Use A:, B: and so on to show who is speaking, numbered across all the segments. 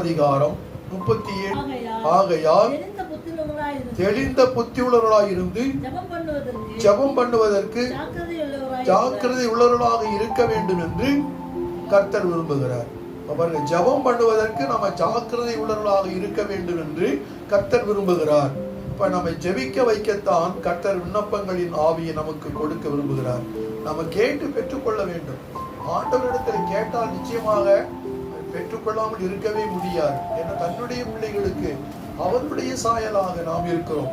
A: அதிகாரம் 37. ஆகையால் தெளிந்த புத்தியுள்ளவர்களாய் இருந்து ஜெபம் பண்ணுவதற்கு ஜாக்கிரதை உள்ளவர்களாக இருக்க வேண்டும் என்று கர்த்தர் விரும்புகிறார். பாருங்க, ஜெபம் பண்ணுவதற்கு நம்ம ஜாக்கிரதை உள்ளவர்களாக இருக்க வேண்டும் என்று கர்த்தர் விரும்புகிறார். இப்ப நம்ம ஜெபிக்க வைக்கத்தான் கர்த்தர் விண்ணப்பங்களின் ஆவியை நமக்கு கொடுக்க விரும்புகிறார். நம்ம கேட்டு பெற்றுக்கொள்ள வேண்டும். ஆண்டவரிடத்தில் கேட்டால் நிச்சயமாக பெற்றுக்கொள்ளாமல் இருக்கவே முடியாது. ஏன்னா தன்னுடைய பிள்ளைகளுக்கு அவருடைய சாயலாக நாம் இருக்கிறோம்.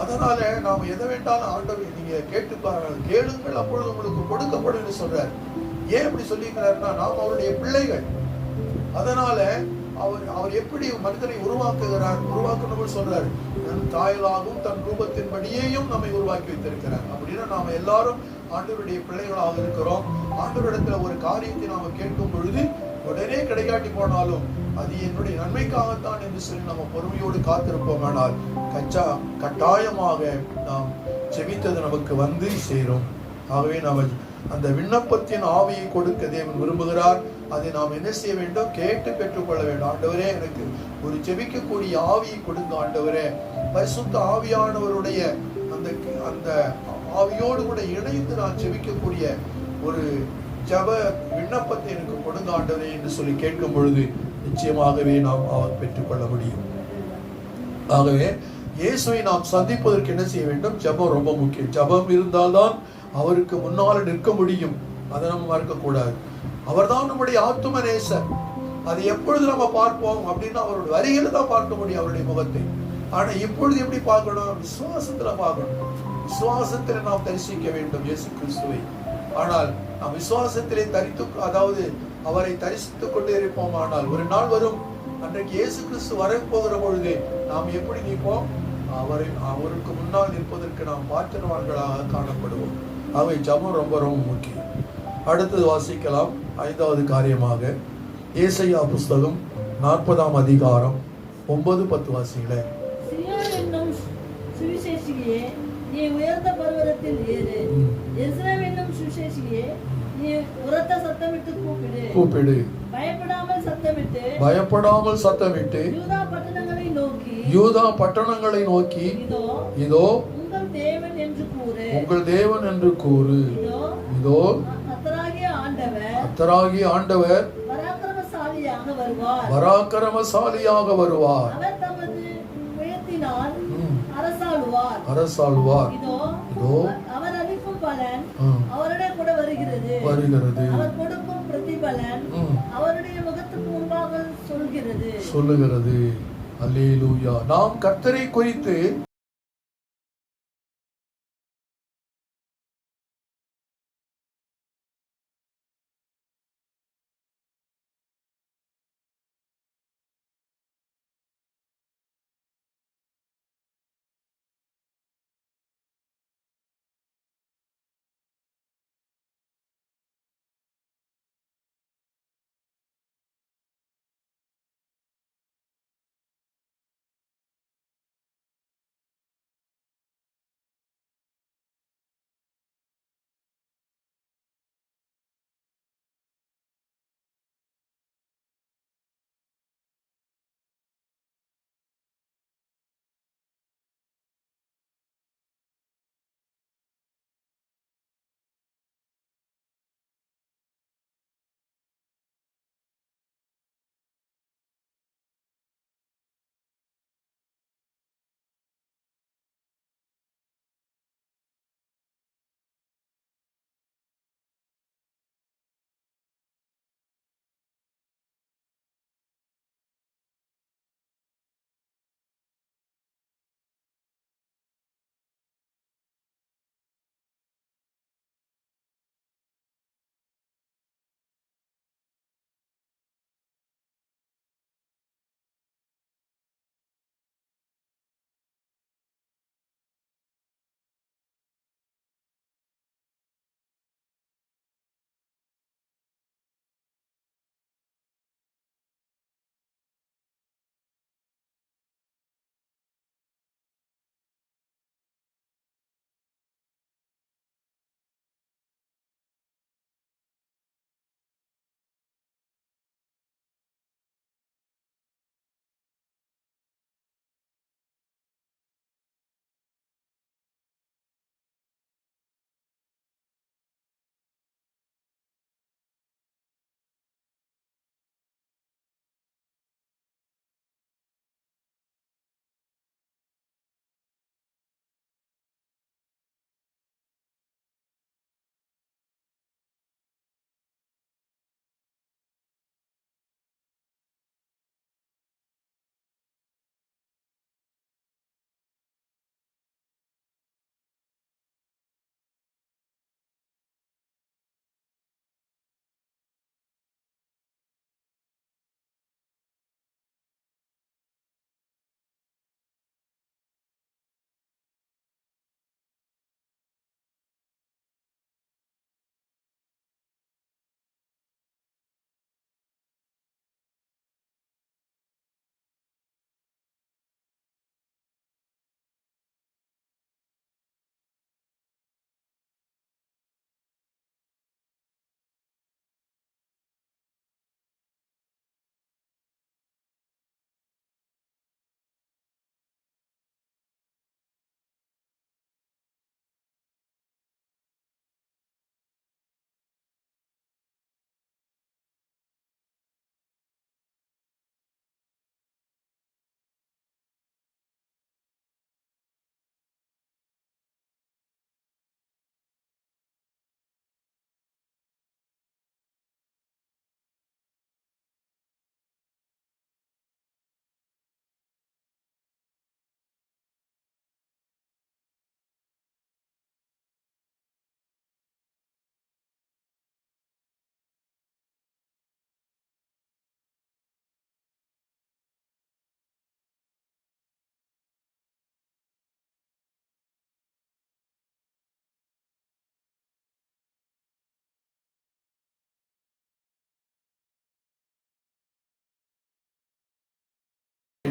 A: அதனால நாம் எதை வேண்டாலும் ஆண்டவர் நீங்க கேட்டு கேளுங்கள், அப்பொழுது உங்களுக்கு கொடுக்கப்படும் சொல்றார். ஏன் அப்படி சொல்லிக்கிறாருன்னா, நாம் அவருடைய பிள்ளைகள். அதனால அவர் எப்படி மனிதனை உருவாக்கணும் சொல்றாரு. தன் தாயலாகவும் தன் ரூபத்தின்படியேயும் நம்மை உருவாக்கி வைத்திருக்கிறார். அப்படின்னா நாம எல்லாரும் ஆண்டவருடைய பிள்ளைகளாக இருக்கிறோம். ஆண்டவரிடத்துல ஒரு காரியத்தை நாம கேட்கும் பொழுது உடனே கிடைக்காட்டி போனாலும் அது என்னுடைய நன்மைக்காகத்தான் என்று சொல்லி நம்ம பொறுமையோடு காத்திருப்போம். ஆனால் கட்டாயமாக நாம் ஜெபித்தது நமக்கு வந்து சேரும். ஆகவே நாம் அந்த விண்ணப்பத்தின் ஆவியை கொடுக்க தேவன் விரும்புகிறார். அதை நாம் என்ன செய்ய வேண்டும்? கேட்டு பெற்றுக்கொள்ள வேண்டும். ஆண்டவரே, எனக்கு ஒரு ஜெபிக்கக்கூடிய ஆவியை கொடுங்க ஆண்டவரே. பரிசுத்த ஆவியானவருடைய அந்த ஆவியோடு கூட இணைந்து நான் ஜெபிக்கக்கூடிய ஒரு ஜெப விண்ணப்பத்தை எனக்கு கொடுங்க ஆண்டவரே என்று சொல்லி கேட்கும் பொழுது நிச்சயமாகவே நாம் அவர் பெற்றுக்கொள்ள முடியும். ஆகவே இயேசுவை நாம் சந்திப்பதற்கு என்ன செய்ய வேண்டும்? ஜெபம் ரொம்ப முக்கியம். ஜெபம் இருந்தால்தான் அவருக்கு முன்னால் நிற்க முடியும். அதை நம்ம மறக்கக்கூடாது. அவர் தான் நம்முடைய ஆத்தும நேசர். அதை எப்பொழுது நம்ம பார்ப்போம் அப்படின்னா அவருடைய வரிகளை தான் பார்க்க முடியும் அவருடைய முகத்தை. ஆனா இப்பொழுது எப்படி பார்க்கணும்? விசுவாசத்துல பார்க்கணும். விசுவாசத்திலே நாம் தரிசிக்க வேண்டும் இயேசு கிறிஸ்துவை. ஆனால் நாம் விசுவாசத்திலே அதாவது அவரை தரிசித்துக் கொண்டே இருப்போம். ஆனால் ஒரு நாள் வரும், அன்றைக்கு இயேசு கிறிஸ்து வரப்போகிற பொழுது நாம் எப்படி நிற்போம்? அவருக்கு முன்னால் நிற்பதற்கு நாம் பாத்திரவான்களாக காணப்படுவோம். அவை ஜெபம் ரொம்ப ரொம்ப முக்கியம். அடுத்தது வாசிக்கலாம். 5வது காரியமாக ஏசாயா புஸ்தகம் 40ஆம் அதிகாரம் 9-10 வாசிங்களே.
B: நீ உயர்ந்த பர்வதத்தில் ஏறு. எஸ்ரேல் என்னும் சுவிசேஷியே, நீ உரத்த சத்தமிட்டு கூப்பிடு. பயப்படாமல் சத்தமிட்டு யூதா பட்டணங்களை நோக்கி இதோ உங்கள் தேவன் என்று கூறு. இதோ கர்த்தராகிய ஆண்டவர் பராக்கிரமசாலியாக வருவார். அரசாளுவார். இதோ அவர் அளிக்கும் பலன் அவருடைய கூட வருகிறது. அவர் கொடுக்கும் பிரதிபலன் அவருடைய முகத்துக்கு முன்பாக சொல்லுகிறது. அல்லேலூயா. நாம் கர்த்தரை குறித்து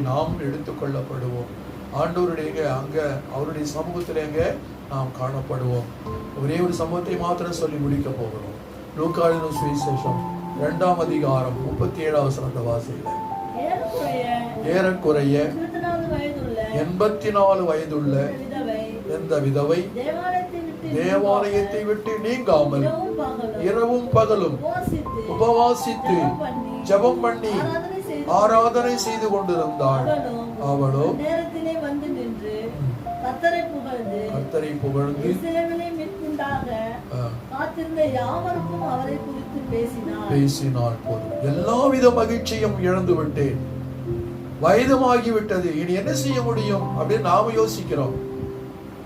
A: நாம் எடுத்துக்கொள்ளப்படுவோம். ஆண்டவருடைய அங்க அவருடைய சமூகத்தில் எங்க நாம் காணப்படுவோம். ஒரே ஒரு சம்பவத்தை மாத்திரம் சொல்லி முடிக்க போகிறோம். லூக்கா எழுதின சுவிசேஷம் 2ஆம் அதிகாரம் 37ஆம் வசனத்தை வாசிங்க. ஏறக்குறைய 84 வயதுள்ள எந்த விதவை தேவாலயத்தை விட்டு நீங்காமல் இரவும் பகலும் உபவாசித்து ஜெபம் பண்ணி ஆராதனை செய்து கொண்டிருந்தாள். அவளோ கர்த்தரை புகழ்ந்து பேசினாள். போதும், எல்லாவித மகிழ்ச்சியும் இழந்து விட்டேன், வயதுமாகிவிட்டது, இனி என்ன செய்ய முடியும் அப்படின்னு நாம யோசிக்கிறோம்.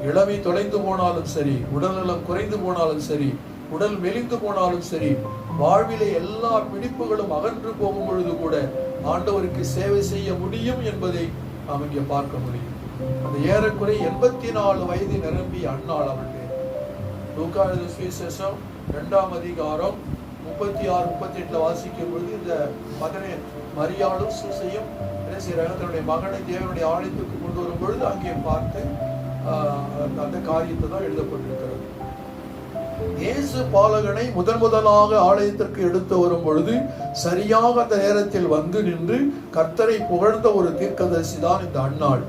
A: இளமை தொலைந்து போனாலும் சரி, உடல்நலம் குறைந்து போனாலும் சரி, உடல் மெலிந்து போனாலும் சரி, வாழ்விலே எல்லா பிடிப்புகளும் அகன்று போகும் பொழுது கூட ஆண்டவருக்கு சேவை செய்ய முடியும் என்பதை நாம் இங்கே பார்க்க முடியும். அந்த ஏறக்குறை 84 வயது நிரம்பி அன்னாள் அவள். லூக்கா எழுதின சுவிசேஷம் 2ஆம் அதிகாரம் 36-38 வாசிக்கும் பொழுது இந்த மகனை மரியாளும் சூசையும் என்ன செய்யறாங்க, தன்னுடைய மகனை தேவனுடைய ஆலயத்துக்கு கொண்டு வரும் பொழுது அங்கே பார்த்து அந்த காரியத்தை தான் எழுதப்பட்டிருக்கிறது. இயேசு பாலகனை முதலாக ஆலயத்திற்கு எடுத்து வரும் பொழுது சரியாக அந்த நேரத்தில் வந்து நின்று கர்த்தரை புகழ்ந்த ஒரு தீர்க்கதரிசி தான் இந்த அன்னாள்.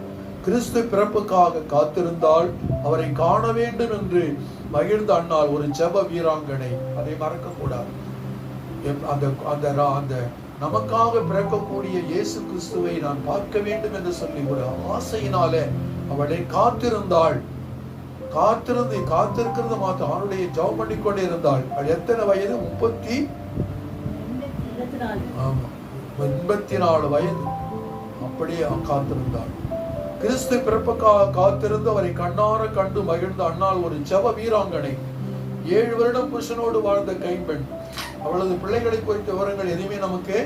A: கிறிஸ்து பிறப்புக்காக காத்திருந்தால் அவரை காண வேண்டும் என்று மகிழ்ந்த அன்னாள் ஒரு ஜெப வீராங்கனை. அதை மறக்க கூடாது. அந்த நமக்காக பிறக்கக்கூடிய இயேசு கிறிஸ்துவை நான் பார்க்க வேண்டும் என்று சொல்லி ஒரு ஆசையினாலே அவளை காத்திருந்தாள். காத்திருக்கிறது மாத்திரம் அவனுடைய ஜெபம் பண்ணிக்கொண்டே இருந்தாள். எத்தனை வயது? 84 வயது. அப்படியே காத்திருந்தாள். கிறிஸ்து பிறப்புக்காக காத்திருந்து அவரை கண்ணார கண்டு மகிழ்ந்த அன்னாள் ஒரு ஜெப வீராங்கனை. 7 வருடம் புருஷனோடு வாழ்ந்த கைம்பெண். அவளது பிள்ளைகளை குறித்த விவரங்கள் எதுவுமே நமக்கு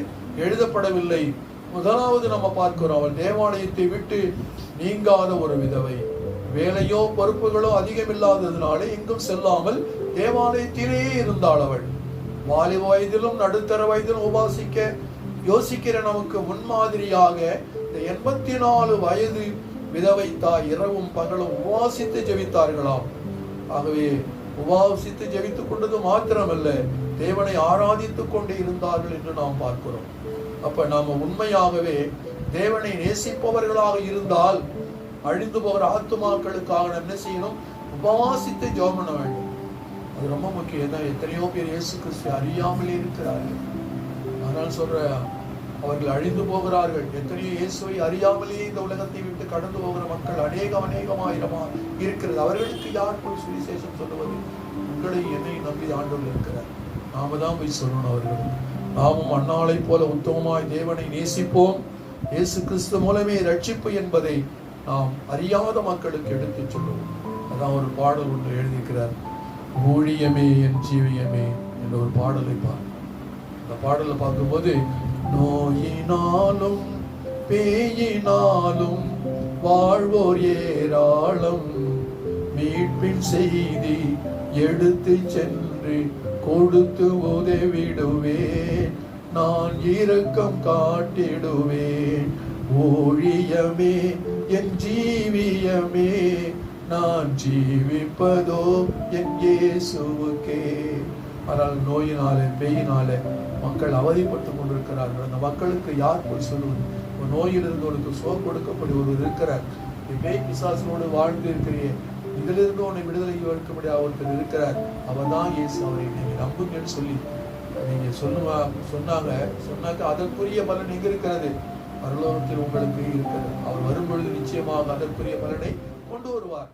A: எழுதப்படவில்லை. முதலாவது நம்ம பார்க்கிறோம், அவள் தேவாலயத்தை விட்டு நீங்காத ஒரு விதவை. வேலையோ பொறுப்புகளோ அதிகமில்லாததுனாலே எங்கும் செல்லாமல் தேவாலயத்திலே இருந்தாள் அவள். வாலிப வயதிலும் நடுத்தர வயதிலும் உபாசிக்க யோசிக்கிற நமக்கு முன்மாதிரியாக இந்த 84 வயது விதவை தாய் இரவும் பகலும் உபாசித்து ஜெபித்தார்களாம். ஆகவே உபாசித்து ஜெபித்துக் கொண்டது மாத்திரமல்ல, தேவனை ஆராதித்துக் கொண்டே இருந்தார்கள் என்று நாம் பார்க்கிறோம். அப்ப நாம உண்மையாகவே தேவனை நேசிப்பவர்களாக இருந்தால் அழிந்து போகிற ஆத்துமாக்களுக்காக என்ன செய்யணும்? உபவாசித்து ஜெபம் பண்ண வேண்டும். அது ரொம்ப முக்கியம். எத்தனையோ பேர் இயேசு கிறிஸ்து அறியாமலே இருக்கிறார்கள். ஆனால் சொல்ற அவர்கள் அழிந்து போகிறார்கள். எத்தனையோ இயேசுவை அறியாமலேயே இந்த உலகத்தை விட்டு கடந்து போகிற மக்கள் அநேகமாயிரமா இருக்கிறது. அவர்களுக்கு யார் போய் சுவிசேஷம் சொல்லுவது? உங்களை என்னை நம்பி ஆண்டவர் இருக்கிறார். நாம தான் போய் சொல்லணும் அவர்களுக்கு. நாமும் அன்னாளை போல உத்தமமாய் தேவனை நேசிப்போம். இயேசு கிறிஸ்து மூலமே ரட்சிப்பு என்பதை நாம் அறியாத மக்களுக்கு எடுத்து சொல்லுவோம். அதான் ஒரு பாடல் ஒன்று எழுதியிருக்கிறார். ஊழியமே என் ஜீவியமே என்ற ஒரு பாடலை பார்ப்போம். அந்த பாடலை பார்க்கும்போது, நோயினாலும் பேயினாலும் வாழ்வோர் ஏராளம், மீட்பின் செய்தி எடுத்து சென்று கொடுத்து உதவிடுவேன், நான் இரக்கம் காட்டிடுவேன். ஊழியமே என் ஜீவியமே, நான் ஜீவிப்பதோ என் இயேசுவுக்கே. ஆனால் நோயினாலே பேயினாலே மக்கள் அவதிப்பட்டுக் கொண்டிருக்கிறார்கள். அந்த மக்களுக்கு யார் போய் சொல்லுவது? நோயில் இருந்தவனுக்கு சுகம் கொடுக்கப்படி ஒருவர் இருக்கிறார். பேய் பிசாசனோடு வாழ்ந்து இருக்கிறேன், இதிலிருந்து உன்னை விடுதலை எடுக்கப்படி ஒருத்தர் இருக்கிறார். அவர் தான் இயேசு. அவரை நீங்க நம்புங்கன்னு சொல்லி நீங்க சொன்னாக்க அதற்குரிய பலன் எங்க இருக்கிறது? பரலோகத்தில் உங்களுக்கு இருக்கிறது. அவர் வரும்பொழுது நிச்சயமாக அதற்குரிய பலனை கொண்டு வருவார்.